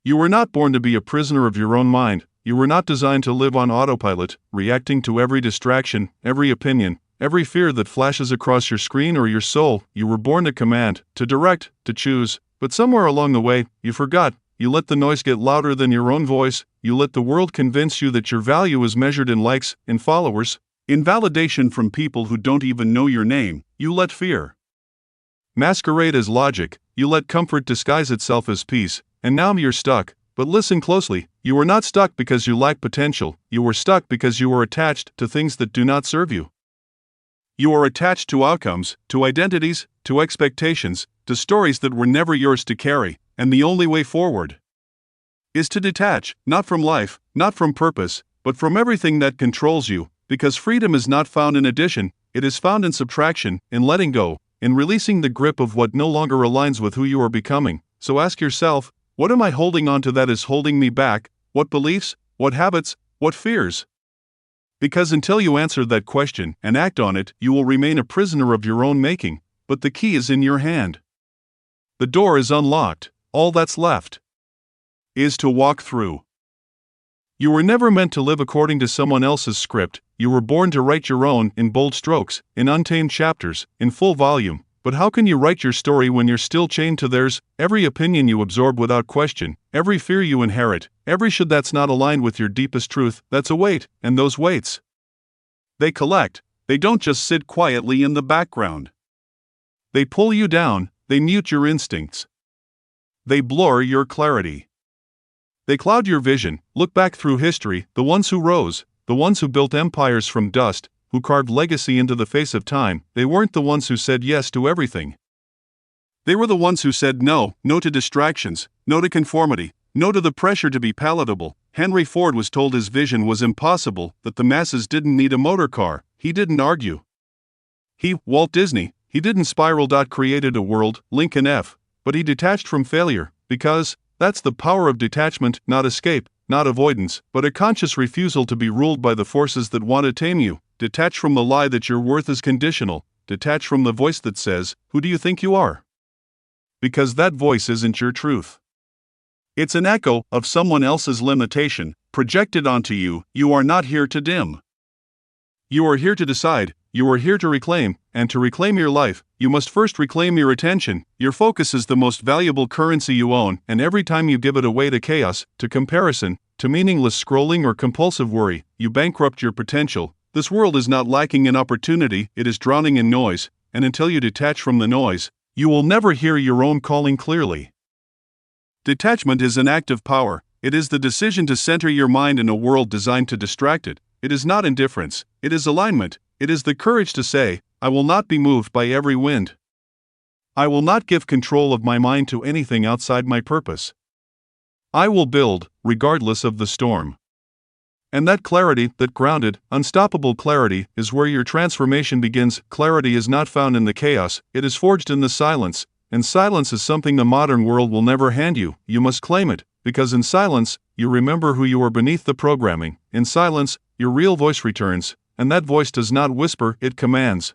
You were not born to be a prisoner of your own mind. You were not designed to live on autopilot, reacting to every distraction, every opinion, every fear that flashes across your screen or your soul. You were born to command, to direct, to choose. But somewhere along the way, you forgot. You let the noise get louder than your own voice. You let the world convince you that your value is measured in likes, in followers, in validation from people who don't even know your name. You let fear masquerade as logic. You let comfort disguise itself as peace. And now you're stuck. But listen closely, you were not stuck because you lack potential. You were stuck because you were attached to things that do not serve you. You are attached to outcomes, to identities, to expectations, to stories that were never yours to carry. And the only way forward is to detach, not from life, not from purpose, but from everything that controls you, because freedom is not found in addition, it is found in subtraction, in letting go, in releasing the grip of what no longer aligns with who you are becoming. So ask yourself, what am I holding on to that is holding me back? What beliefs, what habits, what fears? Because until you answer that question and act on it, you will remain a prisoner of your own making, but the key is in your hand. The door is unlocked. All that's left is to walk through. You were never meant to live according to someone else's script. You were born to write your own, in bold strokes, in untamed chapters, in full volume. But how can you write your story when you're still chained to theirs? Every opinion you absorb without question, every fear you inherit, every should that's not aligned with your deepest truth, that's a weight, and those weights, they collect. They don't just sit quietly in the background. They pull you down, they mute your instincts. They blur your clarity. They cloud your vision. Look back through history, the ones who rose, the ones who built empires from dust, who carved legacy into the face of time. They weren't the ones who said yes to everything. They were the ones who said no to distractions, no to conformity, no to the pressure to be palatable. Henry Ford was told his vision was impossible, that the masses didn't need a motor car. He didn't argue. Walt Disney, he didn't spiral. Created a world, Lincoln F., but he detached from failure, because that's the power of detachment, not escape, not avoidance, but a conscious refusal to be ruled by the forces that want to tame you. Detach from the lie that your worth is conditional. Detach from the voice that says, "Who do you think you are?" Because that voice isn't your truth. It's an echo of someone else's limitation, projected onto you. You are not here to dim. You are here to decide. You are here to reclaim, and to reclaim your life, you must first reclaim your attention. Your focus is the most valuable currency you own, and every time you give it away to chaos, to comparison, to meaningless scrolling or compulsive worry, you bankrupt your potential. This world is not lacking in opportunity, it is drowning in noise, and until you detach from the noise, you will never hear your own calling clearly. Detachment is an act of power. It is the decision to center your mind in a world designed to distract it. It is not indifference, it is alignment. It is the courage to say, I will not be moved by every wind. I will not give control of my mind to anything outside my purpose. I will build, regardless of the storm. And that clarity, that grounded, unstoppable clarity, is where your transformation begins. Clarity is not found in the chaos, it is forged in the silence, and silence is something the modern world will never hand you. You must claim it, because in silence, you remember who you are beneath the programming. In silence, your real voice returns. And that voice does not whisper, it commands.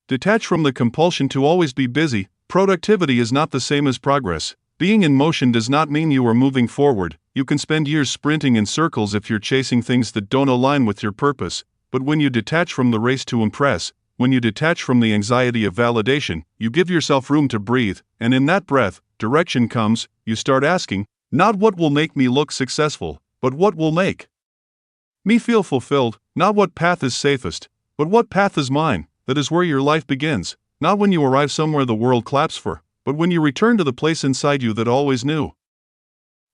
Detach from the compulsion to always be busy. Productivity is not the same as progress. Being in motion does not mean you are moving forward. You can spend years sprinting in circles if you're chasing things that don't align with your purpose. But when you detach from the race to impress, when you detach from the anxiety of validation, you give yourself room to breathe, and in that breath, direction comes. You start asking, not what will make me look successful, but what will make me feel fulfilled. Not what path is safest, but what path is mine. That is where your life begins. Not when you arrive somewhere the world claps for, but when you return to the place inside you that always knew.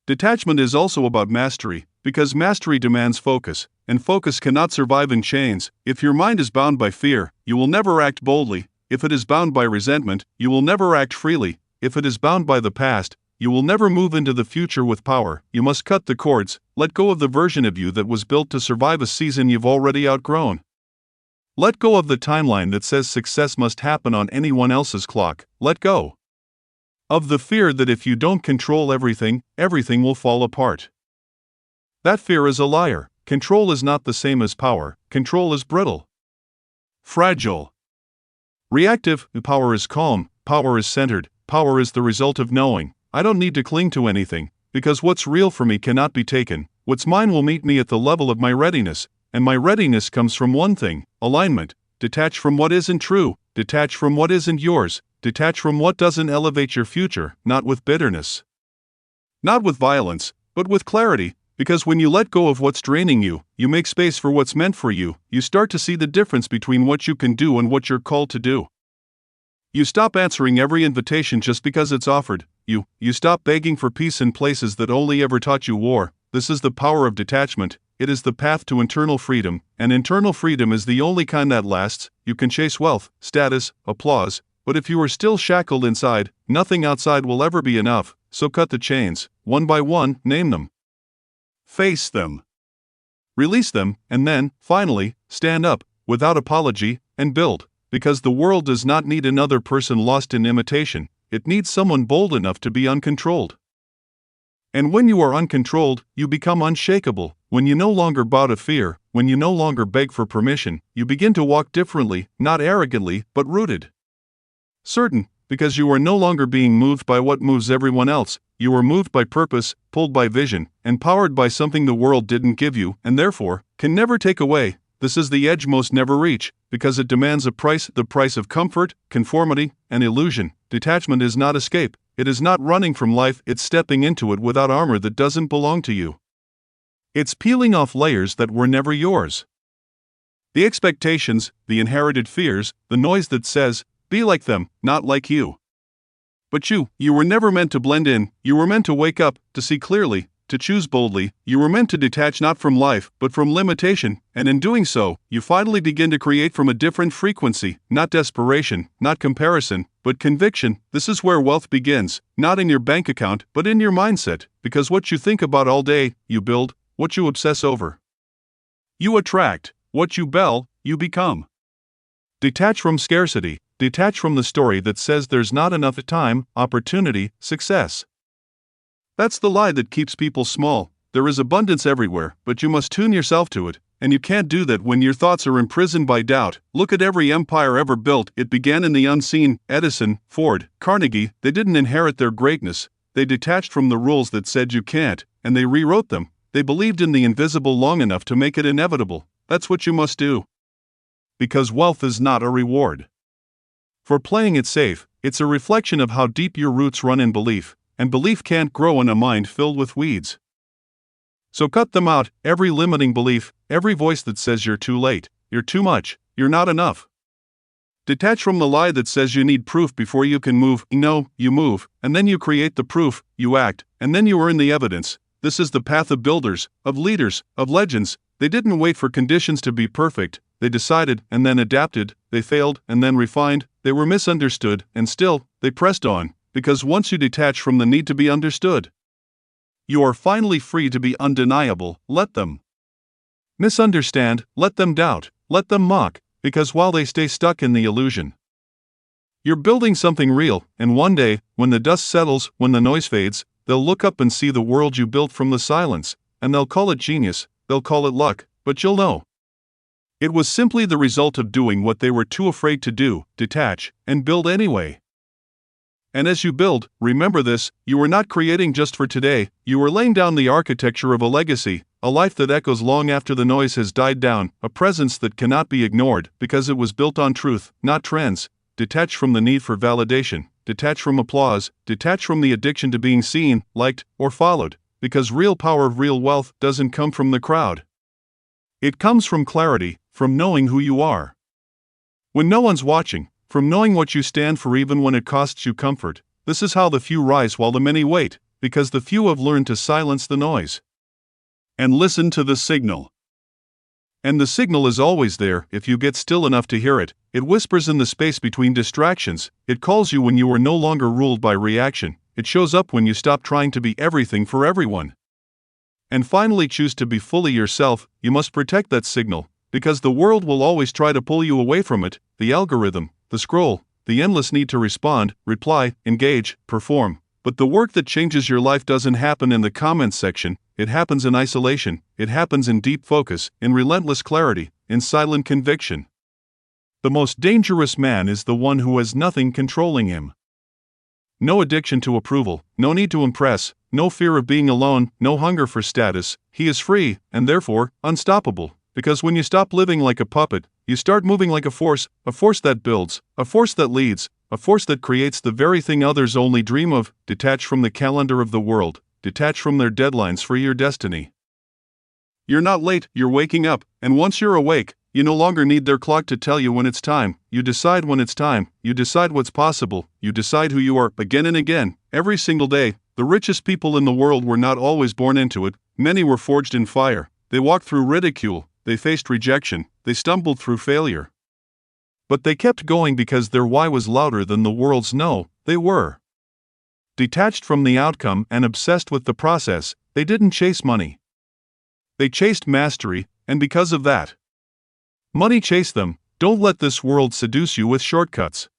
Detachment is also about mastery, because mastery demands focus, and focus cannot survive in chains. If your mind is bound by fear, you will never act boldly. If it is bound by resentment, you will never act freely. If it is bound by the past, you will never move into the future with power. You must cut the cords, let go of the version of you that was built to survive a season you've already outgrown. Let go of the timeline that says success must happen on anyone else's clock. Let go of the fear that if you don't control everything, everything will fall apart. That fear is a liar. Control is not the same as power. Control is brittle, fragile, reactive. Power is calm, power is centered, power is the result of knowing. I don't need to cling to anything, because what's real for me cannot be taken. What's mine will meet me at the level of my readiness, and my readiness comes from one thing: alignment. Detach from what isn't true, detach from what isn't yours, detach from what doesn't elevate your future, not with bitterness, not with violence, but with clarity, because when you let go of what's draining you, you make space for what's meant for you, you start to see the difference between what you can do and what you're called to do. You stop answering every invitation just because it's offered. You stop begging for peace in places that only ever taught you war. This is the power of detachment. It is the path to internal freedom, and internal freedom is the only kind that lasts. You can chase wealth, status, applause, but if you are still shackled inside, nothing outside will ever be enough. So cut the chains, one by one, name them. Face them. Release them, and then, finally, stand up, without apology, and build. Because the world does not need another person lost in imitation, it needs someone bold enough to be uncontrolled. And when you are uncontrolled, you become unshakable. When you no longer bow to fear, when you no longer beg for permission, you begin to walk differently, not arrogantly, but rooted. Certain, because you are no longer being moved by what moves everyone else, you are moved by purpose, pulled by vision, and powered by something the world didn't give you, and therefore, can never take away. This is the edge most never reach, because it demands a price, the price of comfort, conformity, and illusion. Detachment is not escape. It is not running from life, it's stepping into it without armor that doesn't belong to you. It's peeling off layers that were never yours. The expectations, the inherited fears, the noise that says, be like them, not like you. But you were never meant to blend in, you were meant to wake up, to see clearly, to choose boldly. You were meant to detach not from life, but from limitation, and in doing so, you finally begin to create from a different frequency, not desperation, not comparison, but conviction. This is where wealth begins, not in your bank account, but in your mindset, because what you think about all day, you build. What you obsess over, you attract. What you bell, you become. Detach from scarcity, detach from the story that says there's not enough time, opportunity, success. That's the lie that keeps people small. There is abundance everywhere, but you must tune yourself to it, and you can't do that when your thoughts are imprisoned by doubt. Look at every empire ever built, it began in the unseen. Edison, Ford, Carnegie, they didn't inherit their greatness, they detached from the rules that said you can't, and they rewrote them. They believed in the invisible long enough to make it inevitable. That's what you must do. Because wealth is not a reward for playing it safe, it's a reflection of how deep your roots run in belief, and belief can't grow in a mind filled with weeds. So cut them out, every limiting belief, every voice that says you're too late, you're too much, you're not enough. Detach from the lie that says you need proof before you can move. No, you move, and then you create the proof, you act, and then you earn the evidence. This is the path of builders, of leaders, of legends. They didn't wait for conditions to be perfect, they decided and then adapted, they failed and then refined, they were misunderstood, and still, they pressed on, because once you detach from the need to be understood, you are finally free to be undeniable. Let them misunderstand, let them doubt, let them mock, because while they stay stuck in the illusion, you're building something real, and one day, when the dust settles, when the noise fades, they'll look up and see the world you built from the silence, and they'll call it genius, they'll call it luck, but you'll know it was simply the result of doing what they were too afraid to do, detach, and build anyway. And as you build, remember this, you are not creating just for today, you are laying down the architecture of a legacy, a life that echoes long after the noise has died down, a presence that cannot be ignored, because it was built on truth, not trends. Detach from the need for validation, detach from applause, detach from the addiction to being seen, liked, or followed, because real power, real wealth, doesn't come from the crowd. It comes from clarity, from knowing who you are when no one's watching, from knowing what you stand for even when it costs you comfort. This is how the few rise while the many wait, because the few have learned to silence the noise and listen to the signal. And the signal is always there if you get still enough to hear it. It whispers in the space between distractions. It calls you when you are no longer ruled by reaction. It shows up when you stop trying to be everything for everyone and finally choose to be fully yourself. You must protect that signal, because the world will always try to pull you away from it. The algorithm, the scroll, the endless need to respond, reply, engage, perform. But the work that changes your life doesn't happen in the comments section. It happens in isolation, it happens in deep focus, in relentless clarity, in silent conviction. The most dangerous man is the one who has nothing controlling him. no addiction to approval, no need to impress, no fear of being alone, no hunger for status. He is free, and therefore, unstoppable. Because when you stop living like a puppet, you start moving like a force that builds, a force that leads, a force that creates the very thing others only dream of. Detach from the calendar of the world, detach from their deadlines for your destiny. You're not late, you're waking up, and once you're awake, you no longer need their clock to tell you when it's time. You decide when it's time, you decide what's possible, you decide who you are, again and again, every single day. The richest people in the world were not always born into it, many were forged in fire. They walked through ridicule, they faced rejection, they stumbled through failure. But they kept going because their why was louder than the world's no. They were detached from the outcome and obsessed with the process. They didn't chase money. They chased mastery, and because of that, money chased them. Don't let this world seduce you with shortcuts.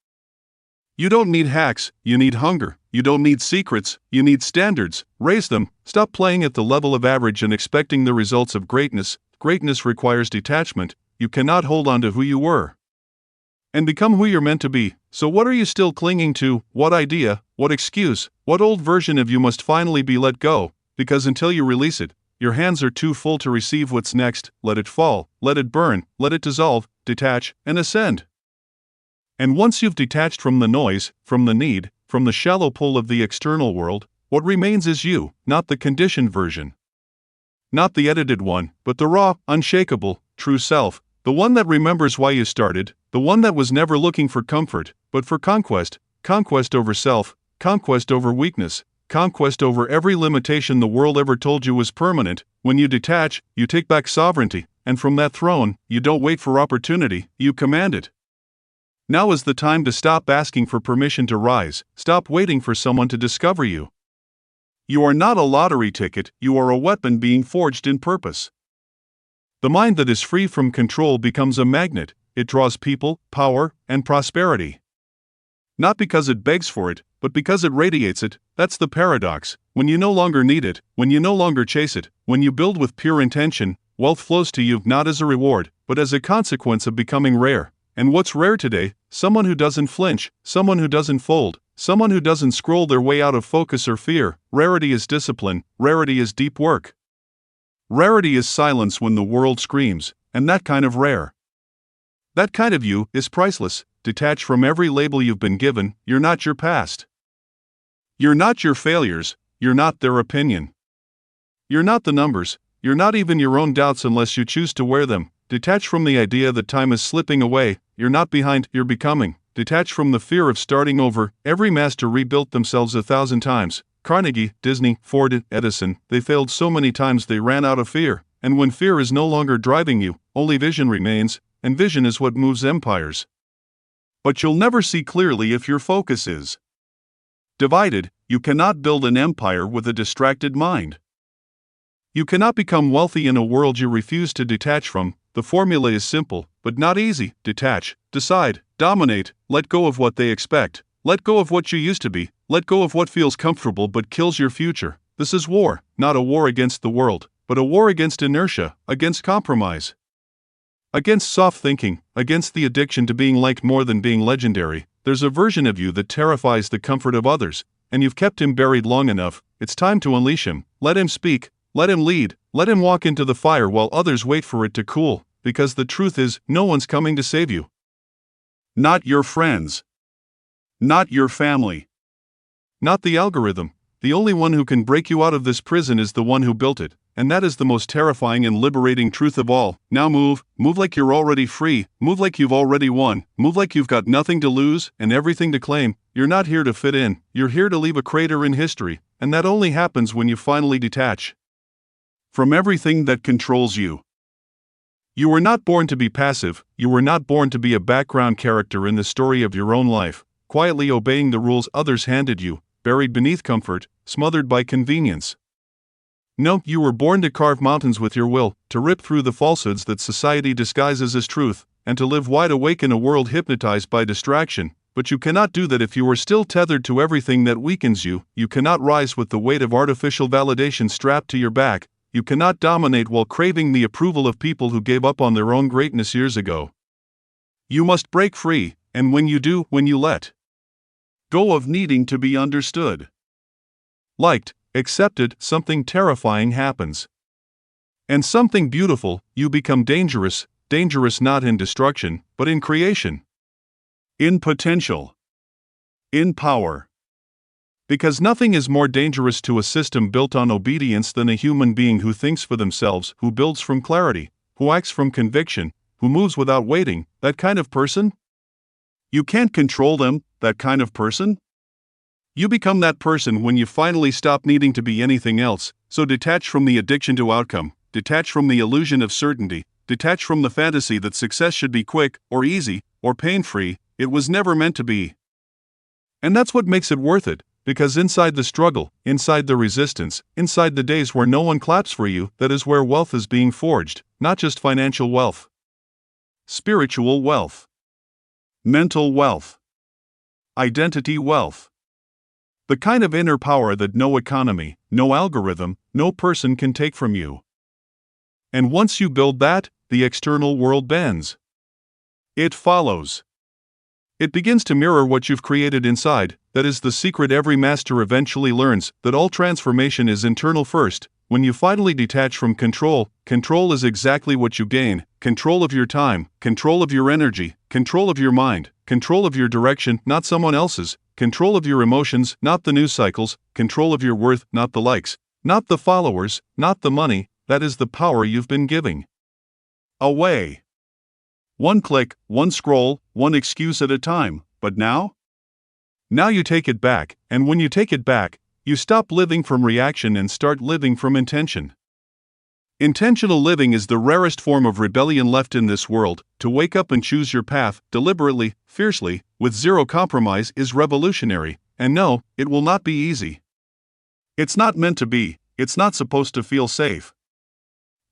You don't need hacks, you need hunger. You don't need secrets, you need standards. Raise them. Stop playing at the level of average and expecting the results of greatness. Greatness requires detachment. You cannot hold on to who you were and become who you're meant to be. So what are you still clinging to? What idea, what excuse, what old version of you must finally be let go? Because until you release it, your hands are too full to receive what's next. Let it fall, let it burn, let it dissolve, detach, and ascend. And once you've detached from the noise, from the need, from the shallow pull of the external world, what remains is you, not the conditioned version. Not the edited one, but the raw, unshakable, true self, the one that remembers why you started, the one that was never looking for comfort, but for conquest, conquest over self, conquest over weakness, conquest over every limitation the world ever told you was permanent. When you detach, you take back sovereignty, and from that throne, you don't wait for opportunity, you command it. Now is the time to stop asking for permission to rise, stop waiting for someone to discover you. You are not a lottery ticket, you are a weapon being forged in purpose. The mind that is free from control becomes a magnet. It draws people, power, and prosperity. Not because it begs for it, but because it radiates it. That's the paradox. When you no longer need it, when you no longer chase it, when you build with pure intention, wealth flows to you not as a reward, but as a consequence of becoming rare. And what's rare today? Someone who doesn't flinch, someone who doesn't fold, someone who doesn't scroll their way out of focus or fear. Rarity is discipline, rarity is deep work. Rarity is silence when the world screams, and that kind of rare. That kind of you is priceless. Detach from every label you've been given. You're not your past. You're not your failures, you're not their opinion. You're not the numbers, you're not even your own doubts unless you choose to wear them. Detach from the idea that time is slipping away. You're not behind, you're becoming. Detach from the fear of starting over. Every master rebuilt themselves 1,000 times. Carnegie, Disney, Ford, Edison, they failed so many times they ran out of fear. And when fear is no longer driving you, only vision remains, and vision is what moves empires. But you'll never see clearly if your focus is divided. You cannot build an empire with a distracted mind. You cannot become wealthy in a world you refuse to detach from. The formula is simple, but not easy. Detach, decide, dominate, let go of what they expect. Let go of what you used to be. Let go of what feels comfortable but kills your future. This is war, not a war against the world, but a war against inertia, against compromise, against soft thinking, against the addiction to being liked more than being legendary. There's a version of you that terrifies the comfort of others, and you've kept him buried long enough. It's time to unleash him. Let him speak, let him lead, let him walk into the fire while others wait for it to cool, because the truth is, no one's coming to save you. Not your friends. Not your family. Not the algorithm. The only one who can break you out of this prison is the one who built it, and that is the most terrifying and liberating truth of all. Now move like you're already free, move like you've already won, move like you've got nothing to lose and everything to claim. You're not here to fit in, you're here to leave a crater in history, and that only happens when you finally detach from everything that controls you. You were not born to be passive, you were not born to be a background character in the story of your own life, quietly obeying the rules others handed you, buried beneath comfort, smothered by convenience. No, you were born to carve mountains with your will, to rip through the falsehoods that society disguises as truth, and to live wide awake in a world hypnotized by distraction. But you cannot do that if you are still tethered to everything that weakens you. You cannot rise with the weight of artificial validation strapped to your back. You cannot dominate while craving the approval of people who gave up on their own greatness years ago. You must break free, and when you do, when you let Go of needing to be understood, liked, accepted. Something terrifying happens. And something beautiful. You become dangerous, dangerous not in destruction, but in creation. In potential. In power. Because nothing is more dangerous to a system built on obedience than a human being who thinks for themselves, who builds from clarity, who acts from conviction, who moves without waiting. That kind of person? You can't control them, that kind of person? You become that person when you finally stop needing to be anything else, so detach from the addiction to outcome, detach from the illusion of certainty, detach from the fantasy that success should be quick, or easy, or pain-free. It was never meant to be. And that's what makes it worth it, because inside the struggle, inside the resistance, inside the days where no one claps for you, that is where wealth is being forged, not just financial wealth. Spiritual wealth. Mental wealth. Identity wealth. The kind of inner power that no economy, no algorithm, no person can take from you. And once you build that, the external world bends. It follows. It begins to mirror what you've created inside. That is the secret every master eventually learns, that all transformation is internal first. When you finally detach from control, control is exactly what you gain: control of your time, control of your energy, control of your mind, control of your direction, not someone else's, control of your emotions, not the news cycles, control of your worth, not the likes, not the followers, not the money. That is the power you've been giving away. One click, one scroll, one excuse at a time. But now? Now you take it back, and when you take it back, you stop living from reaction and start living from intention. Intentional living is the rarest form of rebellion left in this world. To wake up and choose your path, deliberately, fiercely, with zero compromise, is revolutionary. And no, it will not be easy. It's not meant to be. It's not supposed to feel safe.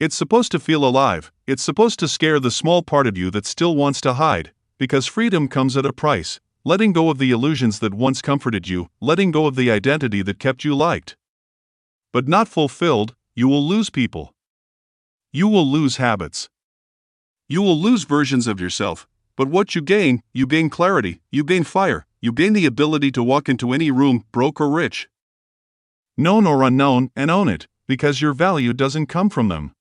It's supposed to feel alive. It's supposed to scare the small part of you that still wants to hide. Because freedom comes at a price. Letting go of the illusions that once comforted you, letting go of the identity that kept you liked, but not fulfilled. You will lose people. You will lose habits. You will lose versions of yourself. But what you gain clarity, you gain fire, you gain the ability to walk into any room, broke or rich, known or unknown, and own it, because your value doesn't come from them.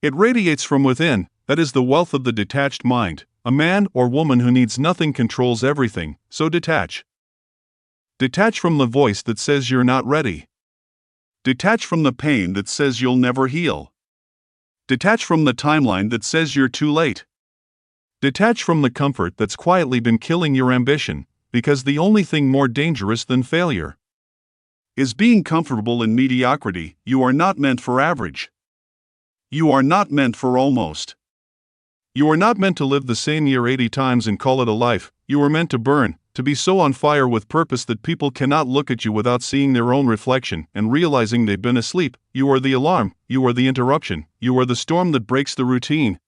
It radiates from within. That is the wealth of the detached mind. A man or woman who needs nothing controls everything, so detach. Detach from the voice that says you're not ready. Detach from the pain that says you'll never heal. Detach from the timeline that says you're too late. Detach from the comfort that's quietly been killing your ambition, because the only thing more dangerous than failure is being comfortable in mediocrity. You are not meant for average. You are not meant for almost. You are not meant to live the same year 80 times and call it a life. You are meant to burn, to be so on fire with purpose that people cannot look at you without seeing their own reflection and realizing they've been asleep. You are the alarm, you are the interruption, you are the storm that breaks the routine.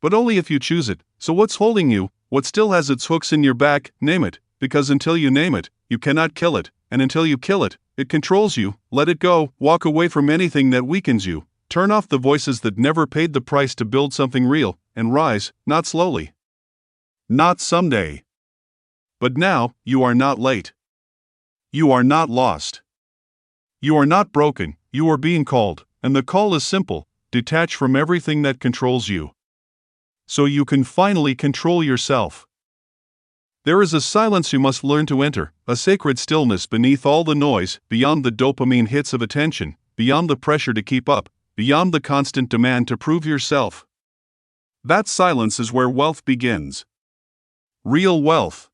But only if you choose it. So what's holding you? What still has its hooks in your back? Name it, because until you name it, you cannot kill it, and until you kill it, it controls you. Let it go. Walk away from anything that weakens you. Turn off the voices that never paid the price to build something real, and rise, not slowly. Not someday. But now. You are not late. You are not lost. You are not broken. You are being called, and the call is simple: detach from everything that controls you, so you can finally control yourself. There is a silence you must learn to enter, a sacred stillness beneath all the noise, beyond the dopamine hits of attention, beyond the pressure to keep up, beyond the constant demand to prove yourself. That silence is where wealth begins. Real wealth.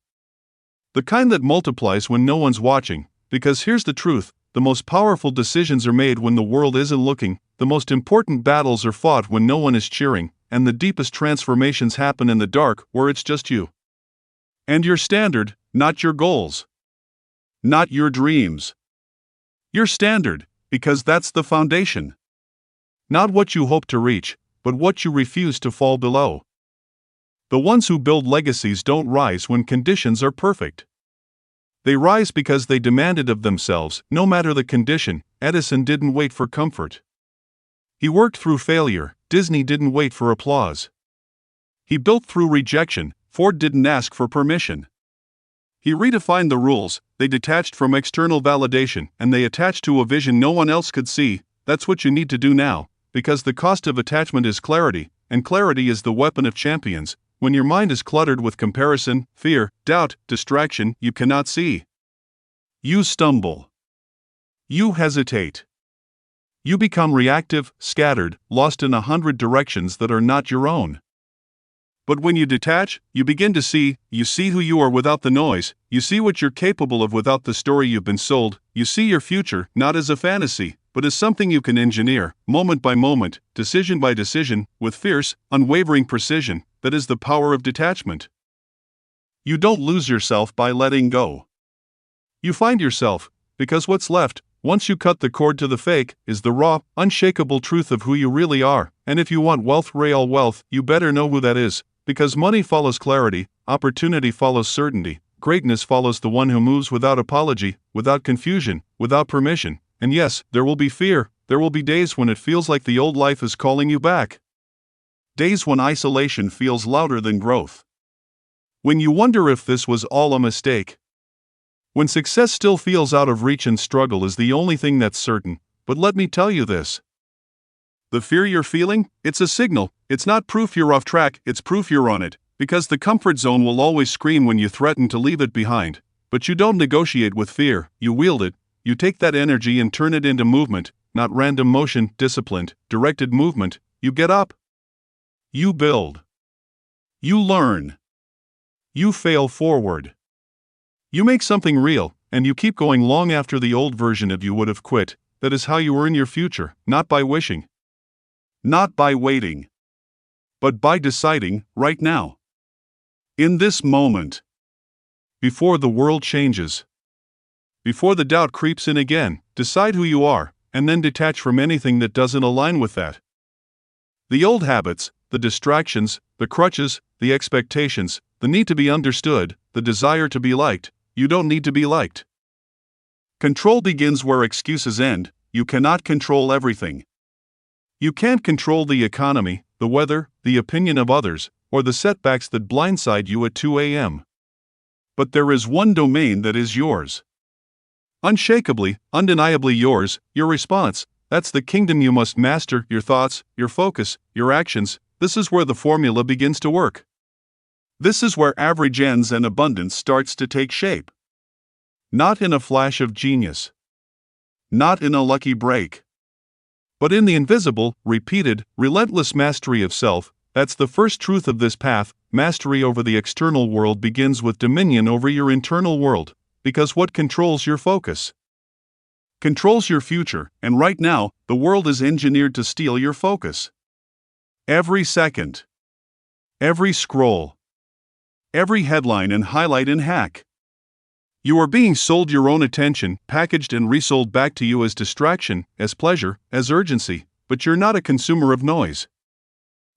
The kind that multiplies when no one's watching, because here's the truth: the most powerful decisions are made when the world isn't looking, the most important battles are fought when no one is cheering, and the deepest transformations happen in the dark, where it's just you and your standard, not your goals, not your dreams. Your standard, because that's the foundation. Not what you hope to reach, but what you refuse to fall below. The ones who build legacies don't rise when conditions are perfect. They rise because they demand it of themselves, no matter the condition. Edison didn't wait for comfort. He worked through failure. Disney didn't wait for applause. He built through rejection. Ford didn't ask for permission. He redefined the rules, they detached from external validation, and they attached to a vision no one else could see. That's what you need to do now, because the cost of attachment is clarity, and clarity is the weapon of champions. When your mind is cluttered with comparison, fear, doubt, distraction, you cannot see. You stumble. You hesitate. You become reactive, scattered, lost in 100 directions that are not your own. But when you detach, you begin to see, you see who you are without the noise, you see what you're capable of without the story you've been sold, you see your future, not as a fantasy, but as something you can engineer, moment by moment, decision by decision, with fierce, unwavering precision. That is the power of detachment. You don't lose yourself by letting go. You find yourself, because what's left, once you cut the cord to the fake, is the raw, unshakable truth of who you really are. And if you want wealth, real wealth, you better know who that is. Because money follows clarity, opportunity follows certainty, greatness follows the one who moves without apology, without confusion, without permission. And yes, there will be fear, there will be days when it feels like the old life is calling you back. Days when isolation feels louder than growth. When you wonder if this was all a mistake. When success still feels out of reach and struggle is the only thing that's certain. But let me tell you this. The fear you're feeling, it's a signal. It's not proof you're off track, it's proof you're on it. Because the comfort zone will always scream when you threaten to leave it behind. But you don't negotiate with fear, you wield it. You take that energy and turn it into movement, not random motion, disciplined, directed movement. You get up. You build. You learn. You fail forward. You make something real, and you keep going long after the old version of you would have quit. That is how you earn your future, not by wishing. Not by waiting. But by deciding, right now. In this moment. Before the world changes. Before the doubt creeps in again, decide who you are, and then detach from anything that doesn't align with that. The old habits, the distractions, the crutches, the expectations, the need to be understood, the desire to be liked, you don't need to be liked. Control begins where excuses end. You cannot control everything. You can't control the economy, the weather, the opinion of others, or the setbacks that blindside you at 2 a.m. But there is one domain that is yours. Unshakably, undeniably yours, your response. That's the kingdom you must master, your thoughts, your focus, your actions. This is where the formula begins to work. This is where average ends and abundance starts to take shape. Not in a flash of genius. Not in a lucky break. But in the invisible, repeated, relentless mastery of self. That's the first truth of this path. Mastery over the external world begins with dominion over your internal world. Because what controls your focus? Controls your future, and right now, the world is engineered to steal your focus. Every second. Every scroll. Every headline and highlight and hack. You are being sold your own attention, packaged and resold back to you as distraction, as pleasure, as urgency, but you're not a consumer of noise.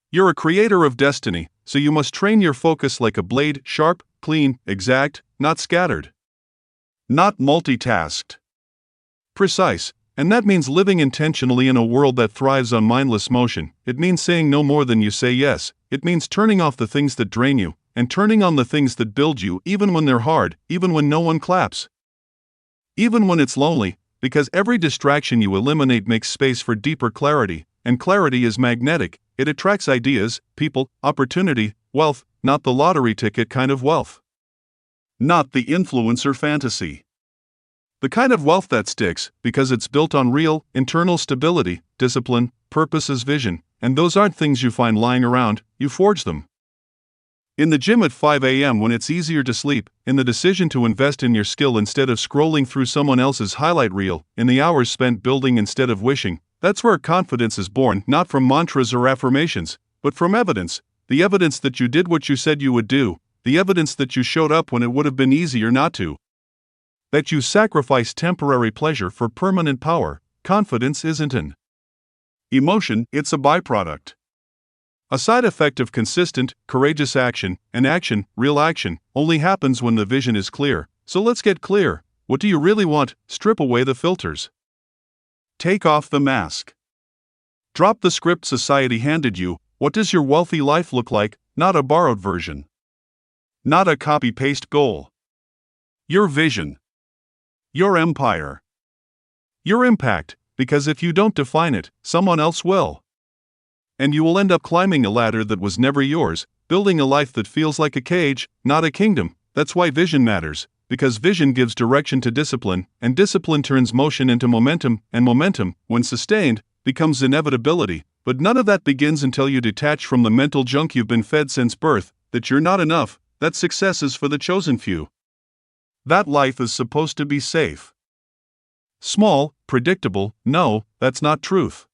You're a creator of destiny, so you must train your focus like a blade, sharp, clean, exact, not scattered. Not multitasked. Precise, and that means living intentionally in a world that thrives on mindless motion. It means saying no more than you say yes. It means turning off the things that drain you, and turning on the things that build you even when they're hard, even when no one claps. Even when it's lonely, because every distraction you eliminate makes space for deeper clarity, and clarity is magnetic. It attracts ideas, people, opportunity, wealth, not the lottery ticket kind of wealth. Not the influencer fantasy. The kind of wealth that sticks, because it's built on real, internal stability, discipline, purpose as vision, and those aren't things you find lying around, you forge them. In the gym at 5 a.m. when it's easier to sleep, in the decision to invest in your skill instead of scrolling through someone else's highlight reel, in the hours spent building instead of wishing, that's where confidence is born, not from mantras or affirmations, but from evidence. The evidence that you did what you said you would do, the evidence that you showed up when it would have been easier not to. That you sacrificed temporary pleasure for permanent power. Confidence isn't an emotion, it's a byproduct. A side effect of consistent, courageous action, and action, real action, only happens when the vision is clear. So let's get clear. What do you really want? Strip away the filters. Take off the mask. Drop the script society handed you. What does your wealthy life look like? Not a borrowed version. Not a copy-paste goal. Your vision. Your empire. Your impact, because if you don't define it, someone else will. And you will end up climbing a ladder that was never yours, building a life that feels like a cage, not a kingdom. That's why vision matters, because vision gives direction to discipline, and discipline turns motion into momentum, and momentum, when sustained, becomes inevitability. But none of that begins until you detach from the mental junk you've been fed since birth, that you're not enough, that success is for the chosen few. That life is supposed to be safe. Small, predictable. No, that's not truth.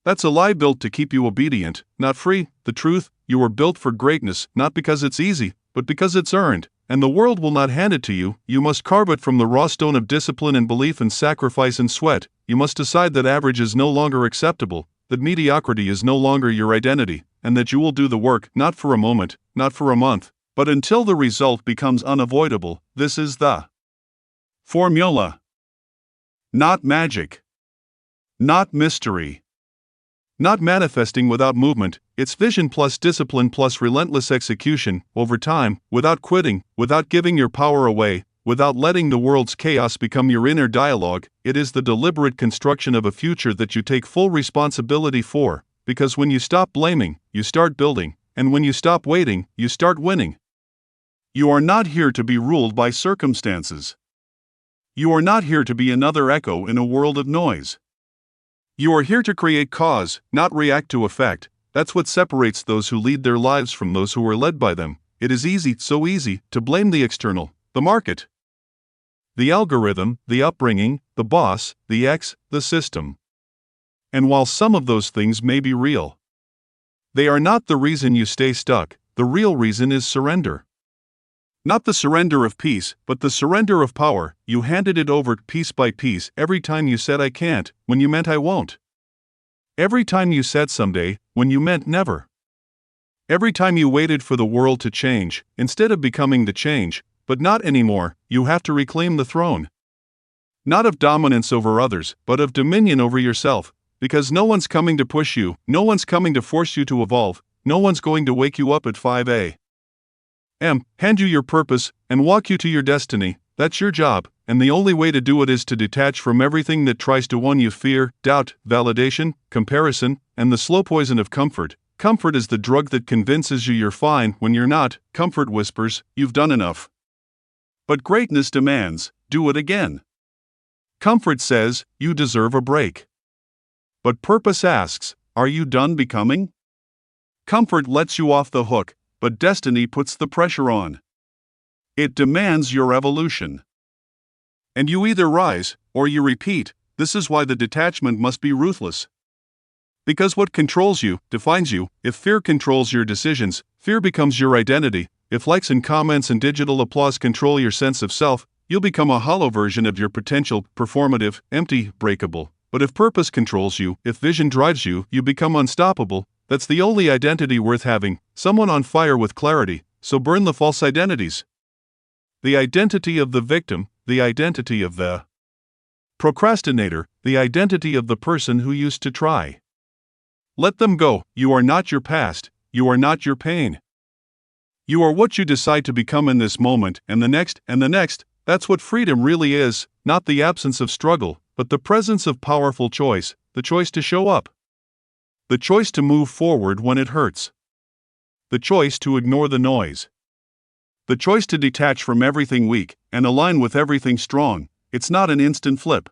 That's a lie built to keep you obedient, not free. The truth, you were built for greatness, not because it's easy, but because it's earned, and the world will not hand it to you. You must carve it from the raw stone of discipline and belief and sacrifice and sweat. You must decide that average is no longer acceptable, that mediocrity is no longer your identity, and that you will do the work, not for a moment, not for a month, but until the result becomes unavoidable. This is the formula. Not magic. Not mystery. Not manifesting without movement. It's vision plus discipline plus relentless execution, over time, without quitting, without giving your power away, without letting the world's chaos become your inner dialogue. It is the deliberate construction of a future that you take full responsibility for, because when you stop blaming, you start building, and when you stop waiting, you start winning. You are not here to be ruled by circumstances. You are not here to be another echo in a world of noise. You are here to create cause, not react to effect. That's what separates those who lead their lives from those who are led by them. It is easy, so easy, to blame the external, the market, the algorithm, the upbringing, the boss, the ex, the system. And while some of those things may be real, they are not the reason you stay stuck. The real reason is surrender. Not the surrender of peace, but the surrender of power. You handed it over piece by piece every time you said I can't, when you meant I won't. Every time you said someday, when you meant never. Every time you waited for the world to change, instead of becoming the change, but not anymore. You have to reclaim the throne. Not of dominance over others, but of dominion over yourself, because no one's coming to push you, no one's coming to force you to evolve, no one's going to wake you up at 5 a.m., hand you your purpose, and walk you to your destiny. That's your job, and the only way to do it is to detach from everything that tries to win you fear, doubt, validation, comparison, and the slow poison of comfort. Comfort is the drug that convinces you you're fine when you're not. Comfort whispers, you've done enough. But greatness demands, do it again. Comfort says, you deserve a break. But purpose asks, are you done becoming? Comfort lets you off the hook, but destiny puts the pressure on. It demands your evolution. And you either rise, or you repeat. This is why the detachment must be ruthless. Because what controls you, defines you. If fear controls your decisions, fear becomes your identity. If likes and comments and digital applause control your sense of self, you'll become a hollow version of your potential, performative, empty, breakable. But if purpose controls you, if vision drives you, you become unstoppable. That's the only identity worth having, someone on fire with clarity, so burn the false identities. The identity of the victim, the identity of the procrastinator, the identity of the person who used to try. Let them go. You are not your past, you are not your pain. You are what you decide to become in this moment and the next and the next. That's what freedom really is, not the absence of struggle, but the presence of powerful choice, the choice to show up. The choice to move forward when it hurts. The choice to ignore the noise. The choice to detach from everything weak and align with everything strong. It's not an instant flip.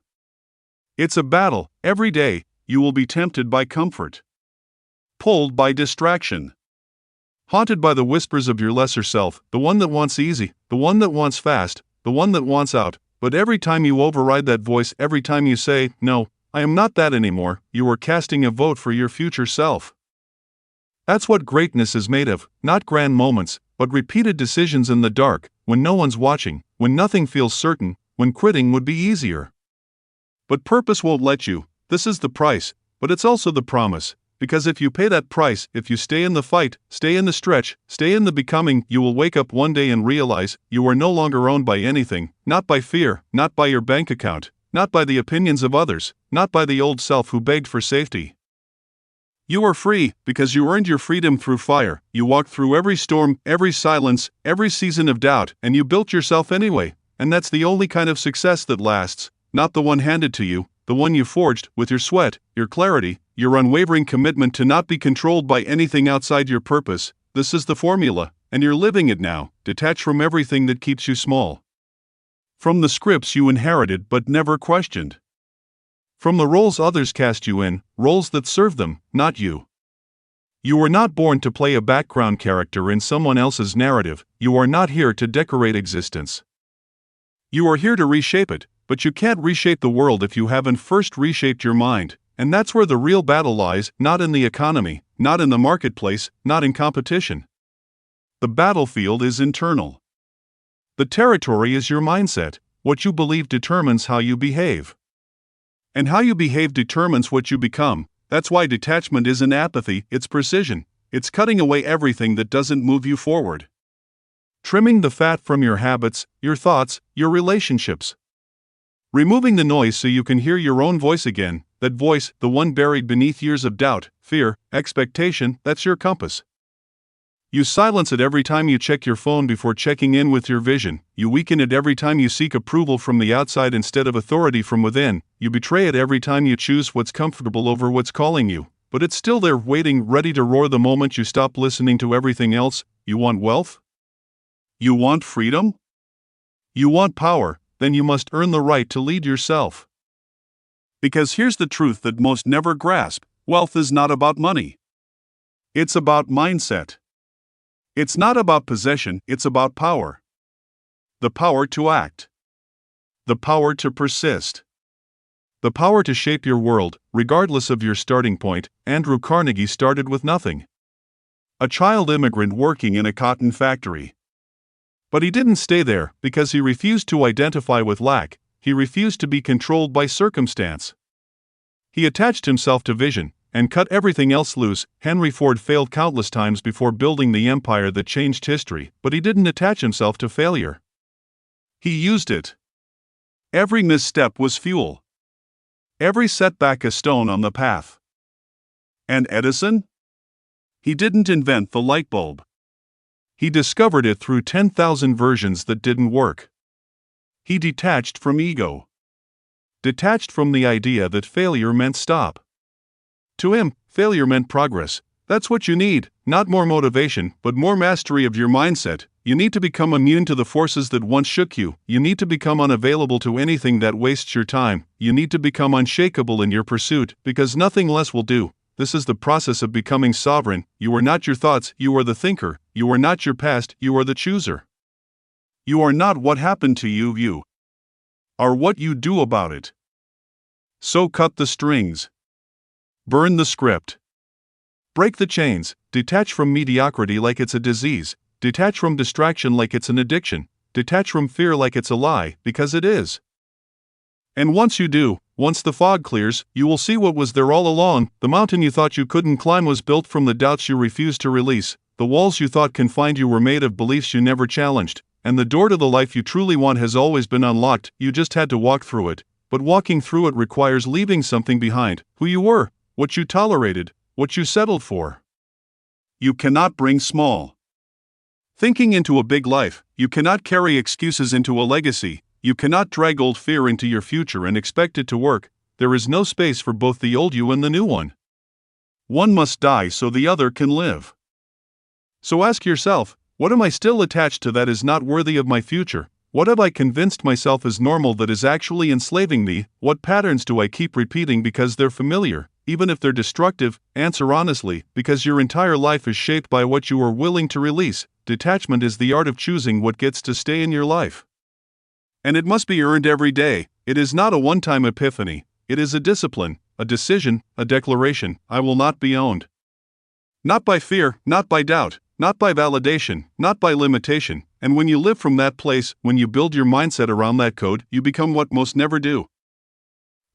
It's a battle. Every day, you will be tempted by comfort, pulled by distraction, haunted by the whispers of your lesser self, the one that wants easy, the one that wants fast, the one that wants out. But every time you override that voice, every time you say, no, I am not that anymore, you are casting a vote for your future self. That's what greatness is made of, not grand moments, but repeated decisions in the dark, when no one's watching, when nothing feels certain, when quitting would be easier. But purpose won't let you. This is the price, but it's also the promise. Because if you pay that price, if you stay in the fight, stay in the stretch, stay in the becoming, you will wake up one day and realize you are no longer owned by anything, not by fear, not by your bank account, not by the opinions of others, not by the old self who begged for safety. You are free, because you earned your freedom through fire. You walked through every storm, every silence, every season of doubt, and you built yourself anyway. and that's the only kind of success that lasts, not the one handed to you, the one you forged with your sweat, your clarity, your unwavering commitment to not be controlled by anything outside your purpose. This is the formula, and you're living it now, detached from everything that keeps you small. From the scripts you inherited but never questioned. From the roles others cast you in, roles that serve them, not you. You were not born to play a background character in someone else's narrative. You are not here to decorate existence. You are here to reshape it, but you can't reshape the world if you haven't first reshaped your mind, and that's where the real battle lies, not in the economy, not in the marketplace, not in competition. The battlefield is internal. The territory is your mindset. What you believe determines how you behave. And how you behave determines what you become. That's why detachment isn't apathy, it's precision. It's cutting away everything that doesn't move you forward. Trimming the fat from your habits, your thoughts, your relationships. Removing the noise so you can hear your own voice again, that voice, the one buried beneath years of doubt, fear, expectation, that's your compass. You silence it every time you check your phone before checking in with your vision. You weaken it every time you seek approval from the outside instead of authority from within. You betray it every time you choose what's comfortable over what's calling you. But it's still there waiting, ready to roar the moment you stop listening to everything else. You want wealth? You want freedom? You want power? Then you must earn the right to lead yourself. Because here's the truth that most never grasp: wealth is not about money. It's about mindset. It's not about possession, it's about power. The power to act. The power to persist. The power to shape your world, regardless of your starting point. Andrew Carnegie started with nothing. A child immigrant working in a cotton factory. But he didn't stay there because he refused to identify with lack. He refused to be controlled by circumstance. He attached himself to vision and cut everything else loose. Henry Ford failed countless times before building the empire that changed history, but he didn't attach himself to failure. He used it. Every misstep was fuel. Every setback a stone on the path. And Edison? He didn't invent the light bulb. He discovered it through 10,000 versions that didn't work. He detached from ego. Detached from the idea that failure meant stop. To him, failure meant progress. That's what you need, not more motivation, but more mastery of your mindset. You need to become immune to the forces that once shook you. You need to become unavailable to anything that wastes your time. You need to become unshakable in your pursuit, because nothing less will do. This is the process of becoming sovereign. You are not your thoughts, you are the thinker. You are not your past, you are the chooser. You are not what happened to you, you are what you do about it. So cut the strings. Burn the script. Break the chains. Detach from mediocrity like it's a disease. Detach from distraction like it's an addiction. Detach from fear like it's a lie, because it is. And once you do, once the fog clears, you will see what was there all along. The mountain you thought you couldn't climb was built from the doubts you refused to release. The walls you thought confined you were made of beliefs you never challenged. And the door to the life you truly want has always been unlocked. You just had to walk through it. But walking through it requires leaving something behind. Who you were, what you tolerated, what you settled for. You cannot bring small thinking into a big life. You cannot carry excuses into a legacy. You cannot drag old fear into your future and expect it to work. There is no space for both the old you and the new one. One must die so the other can live. So ask yourself, what am I still attached to that is not worthy of my future? What have I convinced myself is normal that is actually enslaving me? What patterns do I keep repeating because they're familiar, even if they're destructive? Answer honestly, because your entire life is shaped by what you are willing to release. Detachment is the art of choosing what gets to stay in your life. And it must be earned every day. It is not a one-time epiphany. It is a discipline, a decision, a declaration. I will not be owned. Not by fear, not by doubt, not by validation, not by limitation. And when you live from that place, when you build your mindset around that code, you become what most never do.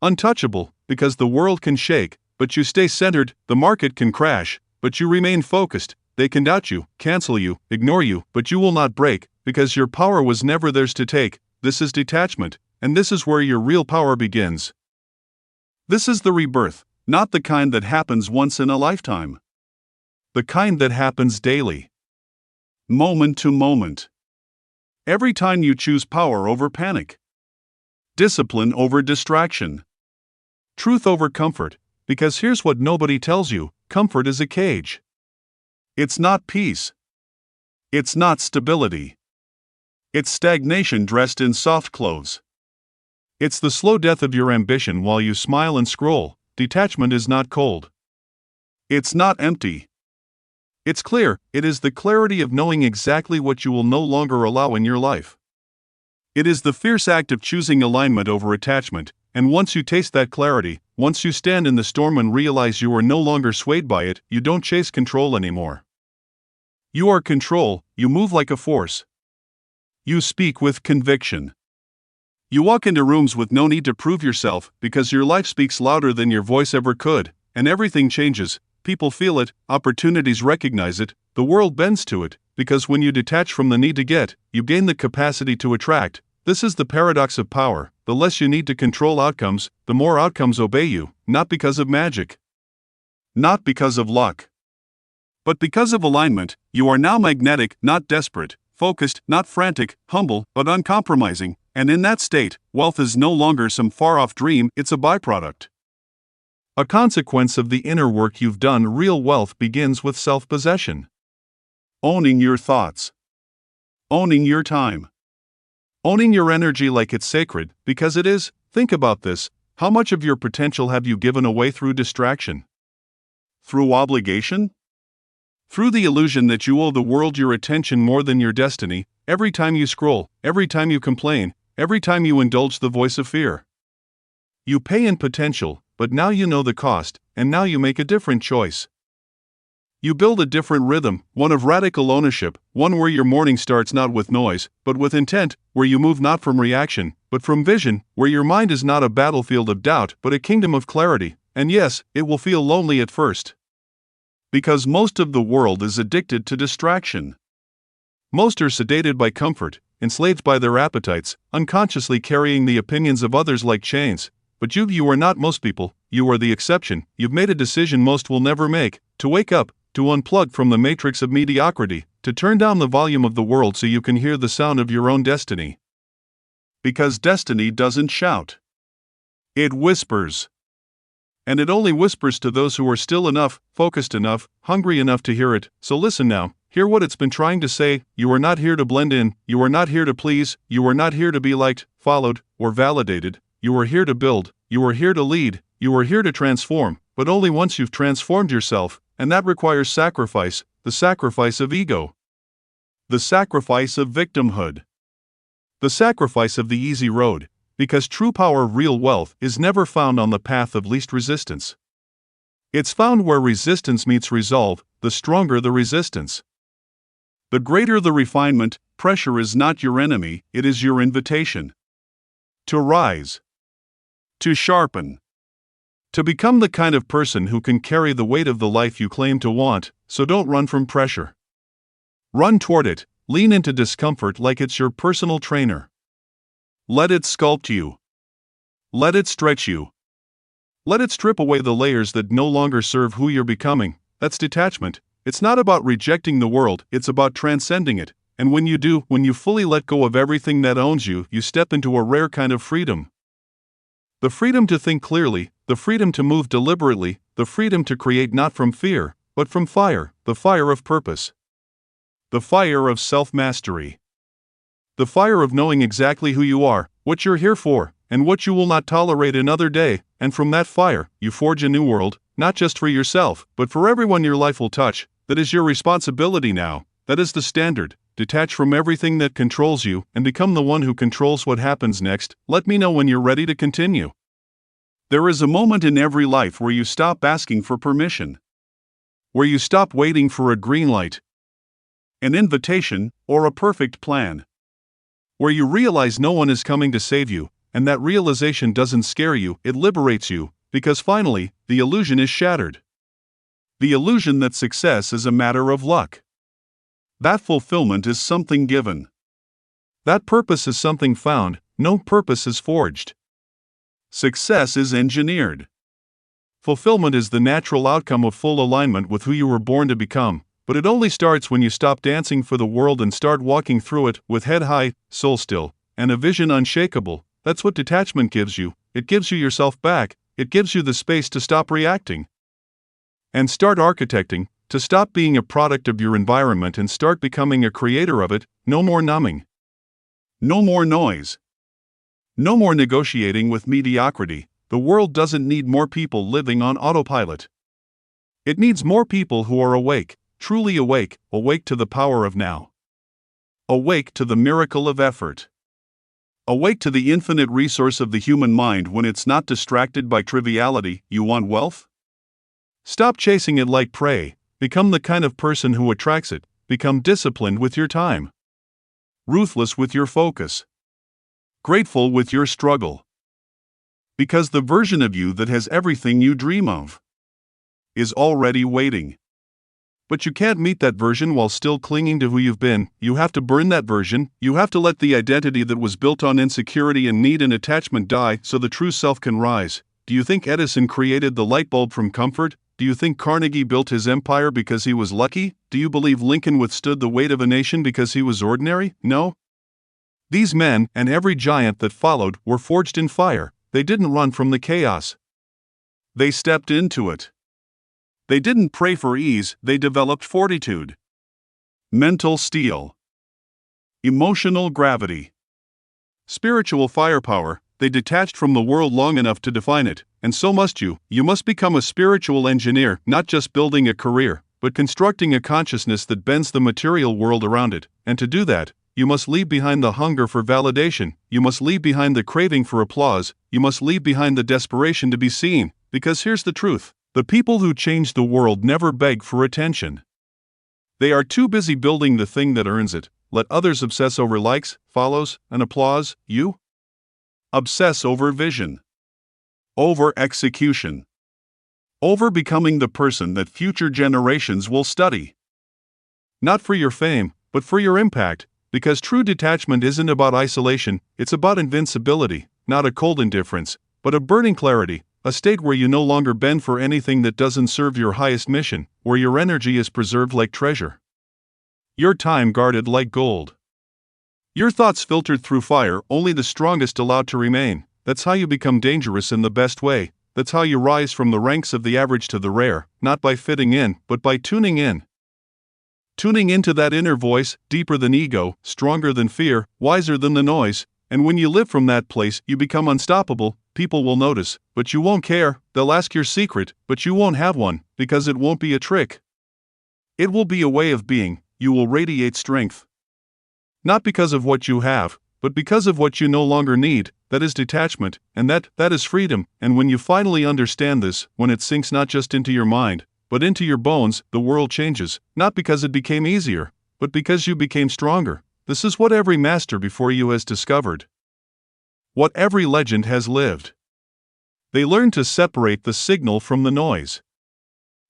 Untouchable, because the world can shake, but you stay centered. The market can crash, but you remain focused. They can doubt you, cancel you, ignore you, but you will not break, because your power was never theirs to take. This is detachment, and this is where your real power begins. This is the rebirth, not the kind that happens once in a lifetime. The kind that happens daily. Moment to moment. Every time you choose power over panic, discipline over distraction, truth over comfort, because here's what nobody tells you: comfort is a cage. It's not peace. It's not stability. It's stagnation dressed in soft clothes. It's the slow death of your ambition while you smile and scroll. Detachment is not cold. It's not empty. It's clear. It is the clarity of knowing exactly what you will no longer allow in your life. It is the fierce act of choosing alignment over attachment, and once you taste that clarity, once you stand in the storm and realize you are no longer swayed by it, you don't chase control anymore. You are control. You move like a force. You speak with conviction. You walk into rooms with no need to prove yourself, because your life speaks louder than your voice ever could, and everything changes. People feel it, opportunities recognize it, the world bends to it, because when you detach from the need to get, you gain the capacity to attract. This is the paradox of power: the less you need to control outcomes, the more outcomes obey you, not because of magic, not because of luck, but because of alignment. You are now magnetic, not desperate, focused, not frantic, humble, but uncompromising, and in that state, wealth is no longer some far-off dream, it's a byproduct. A consequence of the inner work you've done. Real wealth begins with self-possession. Owning your thoughts. Owning your time. Owning your energy like it's sacred, because it is. Think about this: how much of your potential have you given away through distraction? Through obligation? Through the illusion that you owe the world your attention more than your destiny. Every time you scroll, every time you complain, every time you indulge the voice of fear, you pay in potential, but now you know the cost, and now you make a different choice. You build a different rhythm, one of radical ownership, one where your morning starts not with noise, but with intent, where you move not from reaction, but from vision, where your mind is not a battlefield of doubt, but a kingdom of clarity. And yes, it will feel lonely at first, because most of the world is addicted to distraction. Most are sedated by comfort, enslaved by their appetites, unconsciously carrying the opinions of others like chains. But you are not most people, you are the exception. You've made a decision most will never make: to wake up, to unplug from the matrix of mediocrity, to turn down the volume of the world so you can hear the sound of your own destiny. Because destiny doesn't shout. It whispers. And it only whispers to those who are still enough, focused enough, hungry enough to hear it. So listen now, hear what it's been trying to say. You are not here to blend in, you are not here to please, you are not here to be liked, followed, or validated. You are here to build, you are here to lead, you are here to transform, but only once you've transformed yourself, and that requires sacrifice, the sacrifice of ego, the sacrifice of victimhood, the sacrifice of the easy road, because true power, real wealth, is never found on the path of least resistance. It's found where resistance meets resolve. The stronger the resistance, the greater the refinement. Pressure is not your enemy, it is your invitation to rise, to sharpen, to become the kind of person who can carry the weight of the life you claim to want. So don't run from pressure. Run toward it, lean into discomfort like it's your personal trainer. Let it sculpt you. Let it stretch you. Let it strip away the layers that no longer serve who you're becoming. That's detachment. It's not about rejecting the world, it's about transcending it. And when you do, when you fully let go of everything that owns you, you step into a rare kind of freedom. The freedom to think clearly, the freedom to move deliberately, the freedom to create not from fear, but from fire, the fire of purpose, the fire of self-mastery, the fire of knowing exactly who you are, what you're here for, and what you will not tolerate another day. And from that fire, you forge a new world, not just for yourself, but for everyone your life will touch. That is your responsibility now. That is the standard. Detach from everything that controls you, and become the one who controls what happens next. Let me know when you're ready to continue. There is a moment in every life where you stop asking for permission, where you stop waiting for a green light, an invitation, or a perfect plan, where you realize no one is coming to save you, and that realization doesn't scare you, it liberates you, because finally, the illusion is shattered. The illusion that success is a matter of luck. That fulfillment is something given. That purpose is something found. No purpose is forged. Success is engineered. Fulfillment is the natural outcome of full alignment with who you were born to become. But it only starts when you stop dancing for the world and start walking through it with head high, soul still, and a vision unshakable. That's what detachment gives you. It gives you yourself back. It gives you the space to stop reacting and start architecting, to stop being a product of your environment and start becoming a creator of it. No more numbing. No more noise. No more negotiating with mediocrity. The world doesn't need more people living on autopilot. It needs more people who are awake, truly awake, awake to the power of now. Awake to the miracle of effort. Awake to the infinite resource of the human mind when it's not distracted by triviality. You want wealth? Stop chasing it like prey. Become the kind of person who attracts it. Become disciplined with your time. Ruthless with your focus. Grateful with your struggle. Because the version of you that has everything you dream of is already waiting. But you can't meet that version while still clinging to who you've been. You have to burn that version. You have to let the identity that was built on insecurity and need and attachment die so the true self can rise. Do you think Edison created the light bulb from comfort? Do you think Carnegie built his empire because he was lucky? Do you believe Lincoln withstood the weight of a nation because he was ordinary? No. These men, and every giant that followed, were forged in fire. They didn't run from the chaos. They stepped into it. They didn't pray for ease, they developed fortitude. Mental steel. Emotional gravity. Spiritual firepower. They detached from the world long enough to define it, and so must you. You must become a spiritual engineer, not just building a career, but constructing a consciousness that bends the material world around it. And to do that, you must leave behind the hunger for validation, you must leave behind the craving for applause, you must leave behind the desperation to be seen, because here's the truth. The people who change the world never beg for attention. They are too busy building the thing that earns it. Let others obsess over likes, follows, and applause. You? Obsess over vision. Over execution. Over becoming the person that future generations will study. Not for your fame, but for your impact, because true detachment isn't about isolation, it's about invincibility, not a cold indifference, but a burning clarity. A state where you no longer bend for anything that doesn't serve your highest mission, where your energy is preserved like treasure. Your time guarded like gold. Your thoughts filtered through fire, only the strongest allowed to remain. That's how you become dangerous in the best way. That's how you rise from the ranks of the average to the rare, not by fitting in, but by tuning in. Tuning into that inner voice, deeper than ego, stronger than fear, wiser than the noise. And when you live from that place, you become unstoppable. People will notice, but you won't care. They'll ask your secret, but you won't have one, because it won't be a trick. It will be a way of being. You will radiate strength. Not because of what you have, but because of what you no longer need. That is detachment, and that is freedom. And when you finally understand this, when it sinks not just into your mind, but into your bones, the world changes, not because it became easier, but because you became stronger. This is what every master before you has discovered. What every legend has lived. They learned to separate the signal from the noise.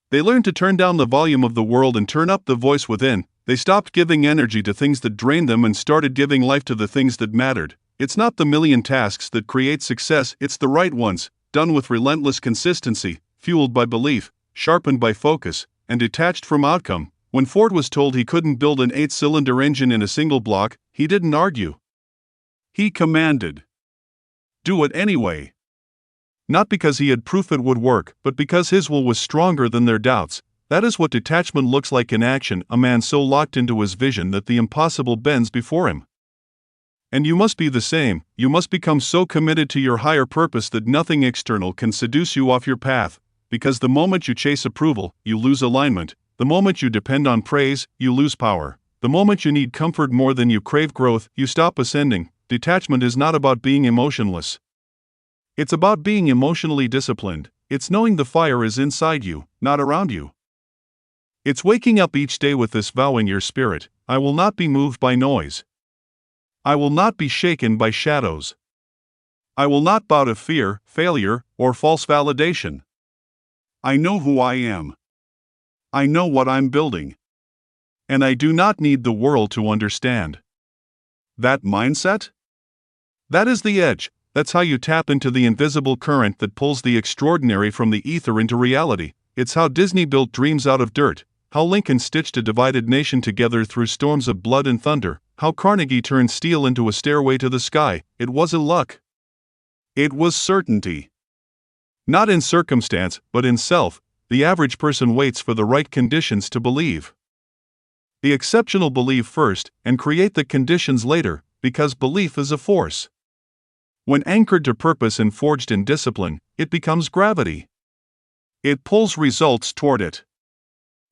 They learned to turn down the volume of the world and turn up the voice within. They stopped giving energy to things that drained them and started giving life to the things that mattered. It's not the million tasks that create success, it's the right ones, done with relentless consistency, fueled by belief, sharpened by focus, and detached from outcome. When Ford was told he couldn't build an 8-cylinder engine in a single block, he didn't argue. He commanded. Do it anyway. Not because he had proof it would work, but because his will was stronger than their doubts. That is what detachment looks like in action, a man so locked into his vision that the impossible bends before him. And you must be the same. You must become so committed to your higher purpose that nothing external can seduce you off your path, because the moment you chase approval, you lose alignment. The moment you depend on praise, you lose power. The moment you need comfort more than you crave growth, you stop ascending. Detachment is not about being emotionless. It's about being emotionally disciplined. It's knowing the fire is inside you, not around you. It's waking up each day with this vow in your spirit: I will not be moved by noise. I will not be shaken by shadows. I will not bow to fear, failure, or false validation. I know who I am. I know what I'm building. And I do not need the world to understand. That mindset? That is the edge. That's how you tap into the invisible current that pulls the extraordinary from the ether into reality. It's how Disney built dreams out of dirt. how Lincoln stitched a divided nation together through storms of blood and thunder, how Carnegie turned steel into a stairway to the sky. It wasn't luck. It was certainty. Not in circumstance, but in self, the average person waits for the right conditions to believe. The exceptional believe first and create the conditions later, because belief is a force. When anchored to purpose and forged in discipline, it becomes gravity. It pulls results toward it.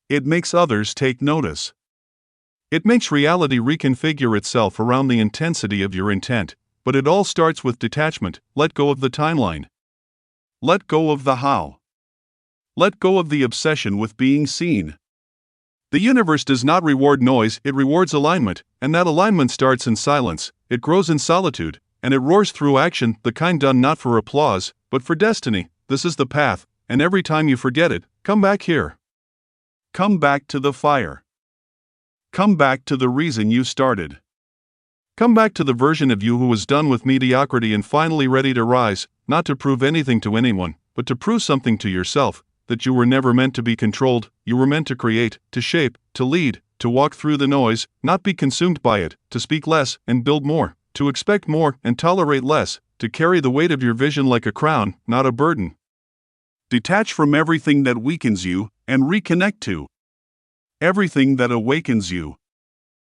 It makes others take notice. It makes reality reconfigure itself around the intensity of your intent, but it all starts with detachment. Let go of the timeline. Let go of the how. Let go of the obsession with being seen. The universe does not reward noise, it rewards alignment, and that alignment starts in silence, it grows in solitude, and it roars through action, the kind done not for applause, but for destiny. This is the path, and every time you forget it, come back here. Come back to the fire. Come back to the reason you started. Come back to the version of you who was done with mediocrity and finally ready to rise, not to prove anything to anyone, but to prove something to yourself, that you were never meant to be controlled, you were meant to create, to shape, to lead, to walk through the noise, not be consumed by it, to speak less and build more, to expect more and tolerate less, to carry the weight of your vision like a crown, not a burden. Detach from everything that weakens you, and reconnect to everything that awakens you.